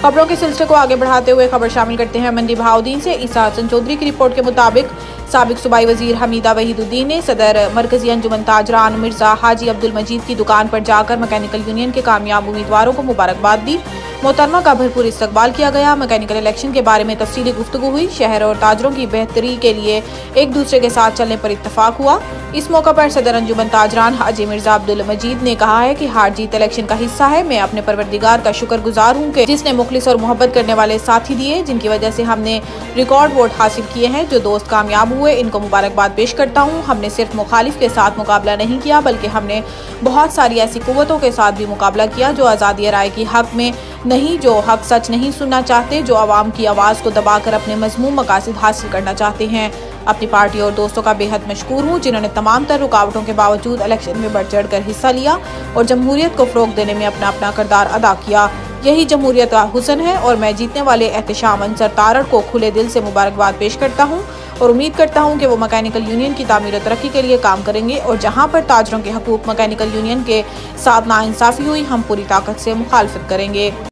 खबरों के सिलसिले को आगे बढ़ाते हुए खबर शामिल करते हैं मंडी बहाउद्दीन से। ईसा हसन चौधरी की रिपोर्ट के मुताबिक साबिक सूबाई वजीर हमीदा वहीदुद्दीन ने सदर मरकजी अंजुमन ताजरान मिर्जा हाजी अब्दुल मजीद की दुकान पर जाकर मैकेनिकल यूनियन के कामयाब उम्मीदवारों को मुबारकबाद दी। मोहतरमा का भरपूर इस्तकबाल किया गया। मैकेनिकल इलेक्शन के बारे में तफसीली गुफ्तगू हुई। शहर और ताजरों की बेहतरी के लिए एक दूसरे के साथ चलने पर इत्तफाक हुआ। इस मौका पर सदर अंजुमन ताजरान हाजी मिर्जा अब्दुल मजीद ने कहा है कि हार जीत इलेक्शन का हिस्सा है। मैं अपने परवरदिगार का शुक्रगुजार हूँ कि जिसने मुखलिस और मोहब्बत करने वाले साथी दिए, जिनकी वजह से हमने रिकॉर्ड वोट हासिल किए हैं। जो दोस्त कामयाब हुए, इनको मुबारकबाद पेश करता हूँ। हमने सिर्फ मुखालिफ के साथ मुकाबला नहीं किया, बल्कि हमने बहुत सारी ऐसी कुव्वतों के साथ भी मुकाबला किया जो आज़ादी राय की हक में नहीं, जो हक सच नहीं सुनना चाहते, जो आवाम की आवाज़ को दबाकर अपने मजमूम मकासद हासिल करना चाहते हैं। अपनी पार्टी और दोस्तों का बेहद मशकूर हूँ जिन्होंने तमाम तर रुकावटों के बावजूद इलेक्शन में बढ़ चढ़ कर हिस्सा लिया और जमहूरियत को फ़रोग़ देने में अपना अपना किरदार अदा किया। यही जमहूरियत का हुस्न है और मैं जीतने वाले एहतशाम अंसर तारड़ को खुले दिल से मुबारकबाद पेश करता हूँ और उम्मीद करता हूँ कि वो मैकेनिकल यूनियन की तामीर और तरक्की के लिए काम करेंगे और जहाँ पर ताजरों के हकूक़ मैकेनिकल यूनियन के साथ नाइंसाफ़ी हुई, हम पूरी ताकत से मुखालफत करेंगे।